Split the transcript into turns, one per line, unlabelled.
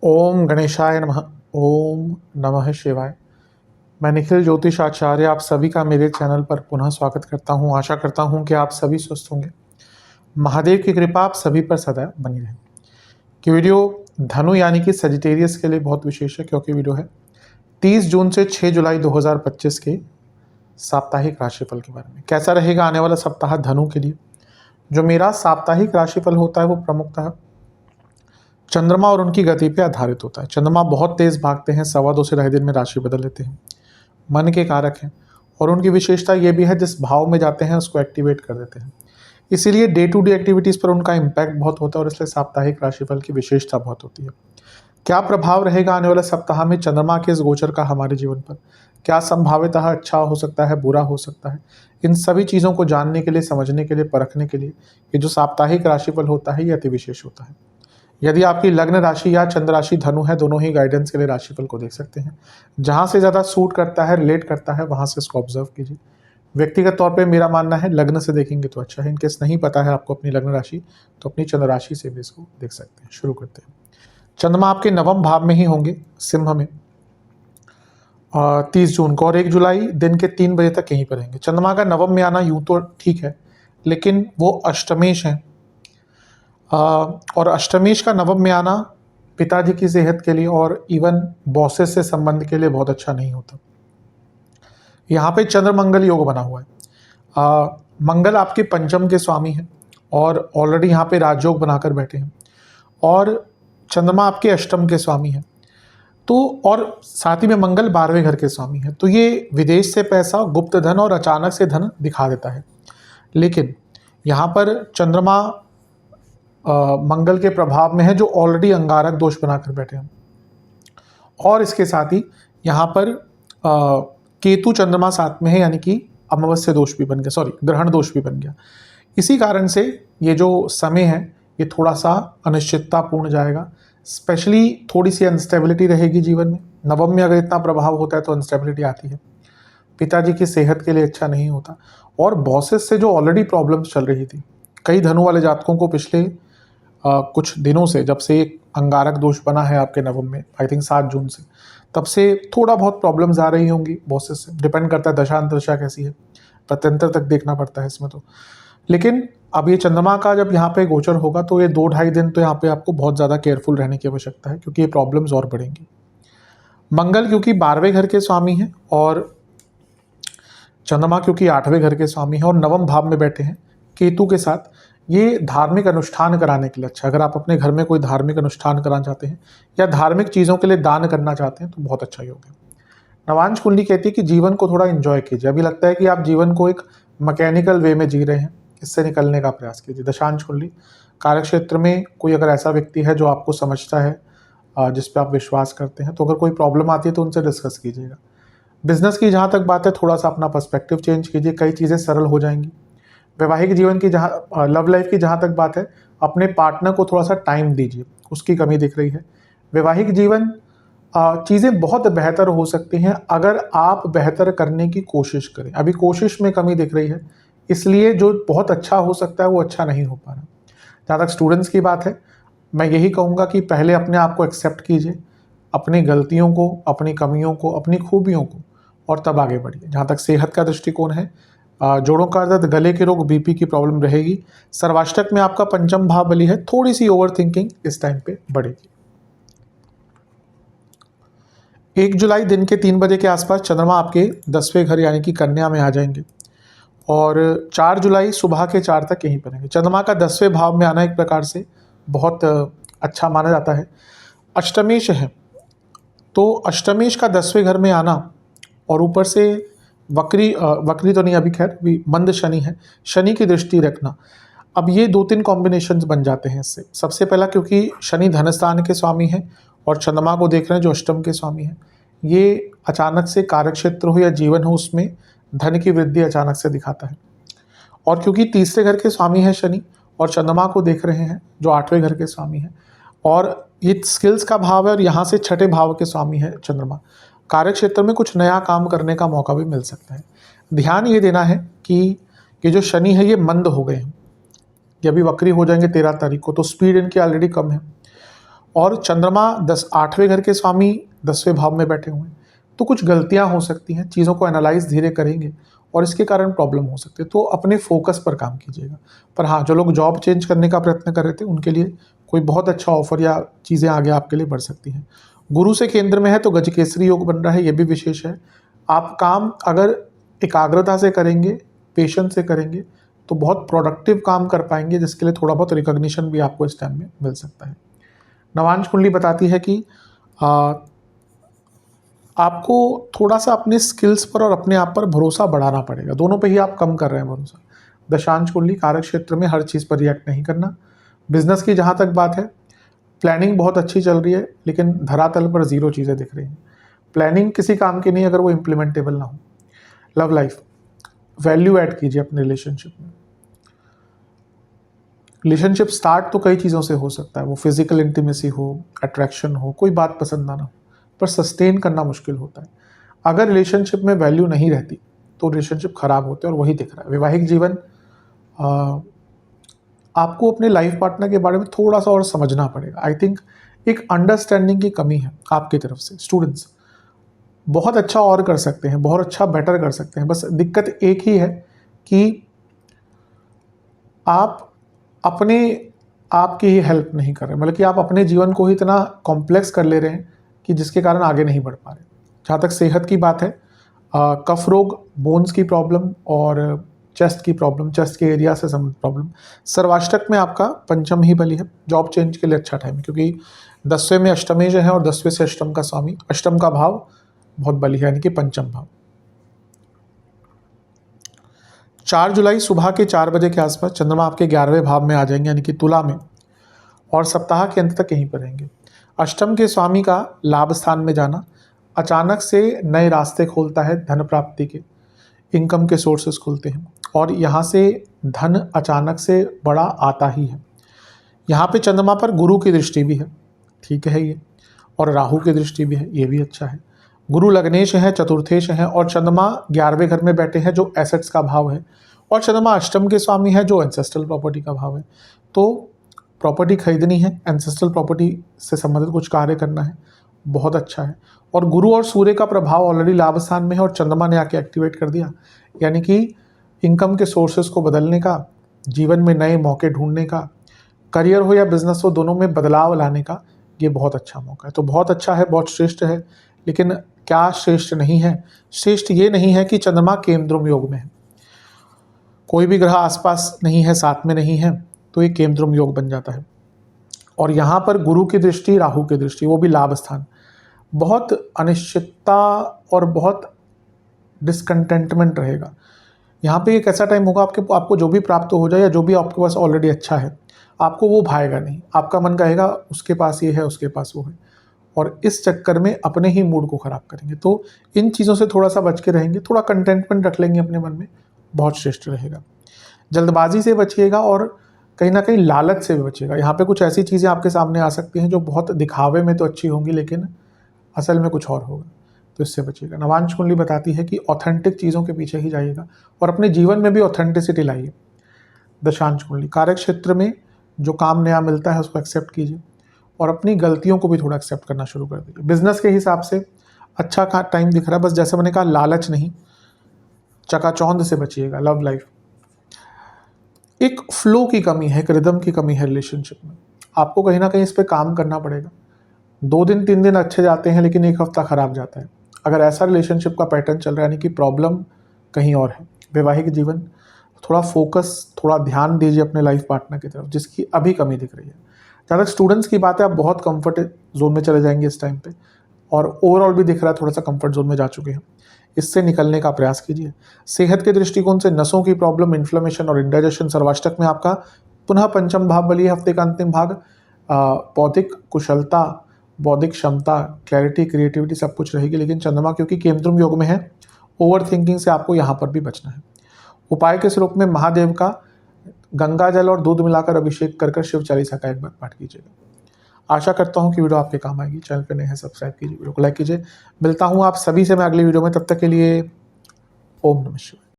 ओम गणेशाय नमः। ओम नमः शिवाय। मैं निखिल ज्योतिष आचार्य आप सभी का मेरे चैनल पर पुनः स्वागत करता हूं। आशा करता हूं कि आप सभी स्वस्थ होंगे। महादेव की कृपा आप सभी पर सदैव बनी रहे। कि वीडियो धनु यानी कि सजिटेरियस के लिए बहुत विशेष है, क्योंकि वीडियो है 30 जून से 6 जुलाई 2025 के साप्ताहिक राशिफल के बारे में। कैसा रहेगा आने वाला सप्ताह धनु के लिए। जो मेरा साप्ताहिक राशिफल होता है वो प्रमुखतः चंद्रमा और उनकी गति पे आधारित होता है। चंद्रमा बहुत तेज भागते हैं, 2.25 से 2.5 दिन में राशि बदल लेते हैं, मन के कारक हैं, और उनकी विशेषता ये भी है जिस भाव में जाते हैं उसको एक्टिवेट कर देते हैं। इसीलिए डे टू डे एक्टिविटीज़ पर उनका इम्पैक्ट बहुत होता है, और इसलिए साप्ताहिक राशिफल की विशेषता बहुत होती है। क्या प्रभाव रहेगा आने वाले सप्ताह में चंद्रमा के इस गोचर का हमारे जीवन पर, क्या संभावितः अच्छा हो सकता है, बुरा हो सकता है, इन सभी चीज़ों को जानने के लिए, समझने के लिए, परखने के लिए ये जो साप्ताहिक राशिफल होता है ये अति विशेष होता है। यदि आपकी लग्न राशि या चंद्र राशि धनु है, दोनों ही गाइडेंस के लिए राशिफल को देख सकते हैं। जहाँ से ज़्यादा सूट करता है, रिलेट करता है, वहाँ से इसको ऑब्जर्व कीजिए। व्यक्तिगत तौर पे मेरा मानना है लग्न से देखेंगे तो अच्छा है। इनकेस नहीं पता है आपको अपनी लग्न राशि, तो अपनी चंद्र राशि से भी इसको देख सकते हैं। शुरू करते हैं। चंद्रमा आपके नवम भाव में ही होंगे, सिंह में, 30 जून को, और 1 जुलाई दिन के 3 बजे तक यहीं पर रहेंगे। चंद्रमा का नवम में आना यूँ तो ठीक है, लेकिन वो अष्टमेश है, और अष्टमेश का नवम में आना पिताजी की सेहत के लिए और इवन बॉसेस से संबंध के लिए बहुत अच्छा नहीं होता। यहाँ पे चंद्र मंगल योग बना हुआ है। मंगल आपके पंचम के स्वामी हैं और ऑलरेडी यहाँ पे राजयोग बनाकर बैठे हैं, और चंद्रमा आपके अष्टम के स्वामी हैं। तो और साथ ही में मंगल 12वें घर के स्वामी हैं। तो ये विदेश से पैसा, गुप्त धन और अचानक से धन दिखा देता है। लेकिन यहाँ पर चंद्रमा मंगल के प्रभाव में है, जो ऑलरेडी अंगारक दोष बनाकर बैठे हैं, और इसके साथ ही यहाँ पर केतु चंद्रमा साथ में है, यानी कि अमावस्या दोष भी बन गया, सॉरी ग्रहण दोष भी बन गया। इसी कारण से ये जो समय है ये थोड़ा सा अनिश्चिततापूर्ण जाएगा। स्पेशली थोड़ी सी अनस्टेबिलिटी रहेगी जीवन में। नवम में अगर इतना प्रभाव होता है तो अनस्टेबिलिटी आती है, पिताजी की सेहत के लिए अच्छा नहीं होता, और बॉसेस से जो ऑलरेडी प्रॉब्लम्स चल रही थी, कई धनु वाले जातकों को पिछले कुछ दिनों से, जब से एक अंगारक दोष बना है आपके नवम में, आई थिंक 7 जून से, तब से थोड़ा बहुत प्रॉब्लम्स आ रही होंगी बॉसेस से। डिपेंड करता है दशा अंतरदशा कैसी है, प्रत्यंतर तक देखना पड़ता है इसमें तो। लेकिन अब ये चंद्रमा का जब यहाँ पे गोचर होगा तो ये 2-2.5 दिन तो यहाँ पे आपको बहुत ज़्यादा केयरफुल रहने की आवश्यकता है, क्योंकि ये प्रॉब्लम्स और बढ़ेंगी। मंगल क्योंकि 12वें घर के स्वामी हैं, और चंद्रमा क्योंकि 8वें घर के स्वामी हैं और नवम भाव में बैठे हैं केतु के साथ, ये धार्मिक अनुष्ठान कराने के लिए अच्छा। अगर आप अपने घर में कोई धार्मिक अनुष्ठान कराना चाहते हैं या धार्मिक चीज़ों के लिए दान करना चाहते हैं तो बहुत अच्छा योग है। नवांश कुंडली कहती है कि जीवन को थोड़ा एंजॉय कीजिए। अभी लगता है कि आप जीवन को एक मैकेनिकल वे में जी रहे हैं, इससे निकलने का प्रयास कीजिए। दशांश कुंडली, कार्य क्षेत्र में कोई अगर ऐसा व्यक्ति है जो आपको समझता है, जिस पे आप विश्वास करते हैं, तो अगर कोई प्रॉब्लम आती है तो उनसे डिस्कस कीजिएगा। बिजनेस की जहाँ तक बात है, थोड़ा सा अपना पर्सपेक्टिव चेंज कीजिए, कई चीज़ें सरल हो जाएंगी। वैवाहिक जीवन की जहाँ, लव लाइफ की जहाँ तक बात है, अपने पार्टनर को थोड़ा सा टाइम दीजिए, उसकी कमी दिख रही है। वैवाहिक जीवन, चीज़ें बहुत बेहतर हो सकती हैं अगर आप बेहतर करने की कोशिश करें। अभी कोशिश में कमी दिख रही है, इसलिए जो बहुत अच्छा हो सकता है वो अच्छा नहीं हो पा रहा। जहाँ तक स्टूडेंट्स की बात है, मैं यही कहूँगा कि पहले अपने आप को एक्सेप्ट कीजिए, अपनी गलतियों को, अपनी कमियों को, अपनी खूबियों को, और तब आगे बढ़िए। जहाँ तक सेहत का दृष्टिकोण है, जोड़ों का दर्द, गले के रोग, बीपी की प्रॉब्लम रहेगी। सर्वाष्टक में आपका पंचम भाव बली है, थोड़ी सी ओवर थिंकिंग इस टाइम पे बढ़ेगी। 1 जुलाई दिन के 3 बजे के आसपास चंद्रमा आपके 10वें घर यानी कि कन्या में आ जाएंगे, और 4 जुलाई सुबह के 4 तक यहीं पर रहेंगे। चंद्रमा का 10वें भाव में आना एक प्रकार से बहुत अच्छा माना जाता है। अष्टमेश है, तो अष्टमेश का 10वें घर में आना, और ऊपर से वक्री तो नहीं, अभी खैर भी मंद शनि है, शनि की दृष्टि रखना। अब ये 2-3 कॉम्बिनेशंस बन जाते हैं इससे। सबसे पहला, क्योंकि शनि धन स्थान के स्वामी हैं और चंद्रमा को देख रहे हैं जो अष्टम के स्वामी हैं, ये अचानक से कार्यक्षेत्र हो या जीवन हो उसमें धन की वृद्धि अचानक से दिखाता है। और क्योंकि तीसरे घर के स्वामी है शनि, और चंद्रमा को देख रहे हैं जो 8वें घर के स्वामी हैं, और ये स्किल्स का भाव है, और यहाँ से 6ठे भाव के स्वामी है चंद्रमा, कार्य क्षेत्र में कुछ नया काम करने का मौका भी मिल सकता है। ध्यान ये देना है कि ये जो शनि है ये मंद हो गए हैं, ये अभी वक्री हो जाएंगे 13 तारीख को, तो स्पीड इनकी ऑलरेडी कम है। और चंद्रमा 8वें घर के स्वामी 10वें भाव में बैठे हुए हैं, तो कुछ गलतियां हो सकती हैं, चीज़ों को एनालाइज धीरे करेंगे और इसके कारण प्रॉब्लम हो सकती है, तो अपने फोकस पर काम कीजिएगा। पर हाँ, जो लोग जॉब चेंज करने का प्रयत्न कर रहे थे उनके लिए कोई बहुत अच्छा ऑफर या चीज़ें आगे आपके लिए बढ़ सकती हैं। गुरु से केंद्र में है तो गजकेसरी योग बन रहा है, ये भी विशेष है। आप काम अगर एकाग्रता से करेंगे, पेशेंस से करेंगे, तो बहुत प्रोडक्टिव काम कर पाएंगे, जिसके लिए थोड़ा बहुत रिकॉग्निशन भी आपको इस टाइम में मिल सकता है। नवांश कुंडली बताती है कि आपको थोड़ा सा अपने स्किल्स पर और अपने आप पर भरोसा बढ़ाना पड़ेगा, दोनों पे ही आप कम कर रहे हैं भरोसा। दशांश कुंडली कार्य क्षेत्र में हर चीज़ पर रिएक्ट नहीं करना। बिजनेस की जहाँ तक बात है, प्लानिंग बहुत अच्छी चल रही है, लेकिन धरातल पर ज़ीरो चीज़ें दिख रही हैं। प्लानिंग किसी काम की नहीं अगर वो इम्प्लीमेंटेबल ना हो। लव लाइफ, वैल्यू ऐड कीजिए अपने रिलेशनशिप में। रिलेशनशिप स्टार्ट तो कई चीज़ों से हो सकता है, वो फिजिकल इंटीमेसी हो, अट्रैक्शन हो, कोई बात पसंद ना हो, पर सस्टेन करना मुश्किल होता है। अगर रिलेशनशिप में वैल्यू नहीं रहती तो रिलेशनशिप खराब होते हैं, और वही दिख रहा है। वैवाहिक जीवन, आपको अपने लाइफ पार्टनर के बारे में थोड़ा सा और समझना पड़ेगा। आई थिंक एक अंडरस्टैंडिंग की कमी है आपकी तरफ से। स्टूडेंट्स बहुत अच्छा और कर सकते हैं, बहुत अच्छा बेटर कर सकते हैं, बस दिक्कत एक ही है कि आप अपने आप की ही हेल्प नहीं कर रहे, मतलब कि आप अपने जीवन को ही इतना कॉम्प्लेक्स कर ले रहे हैं कि जिसके कारण आगे नहीं बढ़ पा रहे। जहाँ तक सेहत की बात है, कफ रोग, बोन्स की प्रॉब्लम और चेस्ट की प्रॉब्लम, चेस्ट के एरिया से संबंधित प्रॉब्लम। सर्वाष्टक में आपका पंचम ही बली है, जॉब चेंज के लिए अच्छा टाइम है, क्योंकि 10वें में अष्टमेश है और 10वें से अष्टम का स्वामी, अष्टम का भाव बहुत बली है, यानी कि पंचम भाव। 4 जुलाई सुबह के 4 बजे के आसपास चंद्रमा आपके 11वें भाव में आ जाएंगे, यानी कि तुला में, और सप्ताह के अंत तक यहीं पर रहेंगे। अष्टम के स्वामी का लाभ स्थान में जाना अचानक से नए रास्ते खोलता है, धन प्राप्ति के, इनकम के सोर्सेस खुलते हैं, और यहाँ से धन अचानक से बड़ा आता ही है। यहाँ पे चंद्रमा पर गुरु की दृष्टि भी है, ठीक है ये, और राहु की दृष्टि भी है, ये भी अच्छा है। गुरु लग्नेश है, चतुर्थेश है, और चंद्रमा 11वें घर में बैठे हैं जो एसेट्स का भाव है, और चंद्रमा अष्टम के स्वामी है जो एंसेस्ट्रल प्रॉपर्टी का भाव है। तो प्रॉपर्टी खरीदनी है, एंसेस्ट्रल प्रॉपर्टी से संबंधित कुछ कार्य करना है, बहुत अच्छा है। और गुरु और सूर्य का प्रभाव ऑलरेडी लाभ स्थान में है और चंद्रमा ने आके एक्टिवेट कर दिया, यानी कि इनकम के सोर्सेज को बदलने का, जीवन में नए मौके ढूंढने का, करियर हो या बिजनेस हो, दोनों में बदलाव लाने का ये बहुत अच्छा मौका है। तो बहुत अच्छा है, बहुत श्रेष्ठ है। लेकिन क्या श्रेष्ठ नहीं है? श्रेष्ठ ये नहीं है कि चंद्रमा केमद्रुम योग में है, कोई भी ग्रह आसपास नहीं है, साथ में नहीं है, तो ये केमद्रुम योग बन जाता है। और यहाँ पर गुरु की दृष्टि, राहु की दृष्टि, वो भी लाभ स्थान, बहुत अनिश्चितता और बहुत डिसकंटेंटमेंट रहेगा। यहाँ पे एक ऐसा टाइम होगा आपको जो भी प्राप्त हो जाए या जो भी आपके पास ऑलरेडी अच्छा है, आपको वो भाएगा नहीं। आपका मन कहेगा उसके पास ये है, उसके पास वो है, और इस चक्कर में अपने ही मूड को ख़राब करेंगे। तो इन चीज़ों से थोड़ा सा बच के रहेंगे, थोड़ा कंटेंटमेंट रख लेंगे अपने मन में, बहुत श्रेष्ठ रहेगा। जल्दबाजी से बचिएगा और कहीं ना कहीं लालच से भी बचिएगा। यहाँ पे कुछ ऐसी चीज़ें आपके सामने आ सकती हैं जो बहुत दिखावे में तो अच्छी होंगी, लेकिन असल में कुछ और होगा, तो इससे बचिएगा। नवांश कुंडली बताती है कि ऑथेंटिक चीज़ों के पीछे ही जाइएगा और अपने जीवन में भी ऑथेंटिसिटी लाइए। दशांश कुंडली, कार्य क्षेत्र में जो काम नया मिलता है उसको एक्सेप्ट कीजिए और अपनी गलतियों को भी थोड़ा एक्सेप्ट करना शुरू कर दीजिए। बिजनेस के हिसाब से अच्छा टाइम दिख रहा है, बस जैसे मैंने कहा, लालच नहीं, चकाचौंध से बचिएगा। लव लाइफ, एक फ्लो की कमी है, एक रिदम की कमी है रिलेशनशिप में, आपको कहीं ना कहीं इस पर काम करना पड़ेगा। 2 दिन 3 दिन अच्छे जाते हैं, लेकिन 1 हफ्ता खराब जाता है। अगर ऐसा रिलेशनशिप का पैटर्न चल रहा है, यानी कि प्रॉब्लम कहीं और है। वैवाहिक जीवन, थोड़ा फोकस, थोड़ा ध्यान दीजिए अपने लाइफ पार्टनर की तरफ, जिसकी अभी कमी दिख रही है। जहाँ तक स्टूडेंट्स की बात है, आप बहुत कंफर्ट जोन में चले जाएंगे इस टाइम पे, और ओवरऑल भी दिख रहा है थोड़ा सा कंफर्ट जोन में जा चुके हैं, इससे निकलने का प्रयास कीजिए। सेहत के दृष्टिकोण से नसों की प्रॉब्लम, इन्फ्लेमेशन और इंडाइजेशन, सर्वाष्टक में आपका पुनः पंचम भाव बली, हफ्ते का अंतिम भाग, बौद्धिक कुशलता, बौद्धिक क्षमता, क्लैरिटी, क्रिएटिविटी सब कुछ रहेगी। लेकिन चंद्रमा क्योंकि केमद्रुम योग में है, ओवर थिंकिंग से आपको यहाँ पर भी बचना है। उपाय के स्वरूप में महादेव का गंगा जल और दूध मिलाकर अभिषेक कर शिव चालीसा का एक बार पाठ कीजिएगा। आशा करता हूँ कि वीडियो आपके काम आएगी। चैनल पे नए हैं, सब्सक्राइब कीजिए, वीडियो को लाइक कीजिए। मिलता हूँ आप सभी से मैं अगली वीडियो में, तब तक के लिए ओम नमः शिवाय।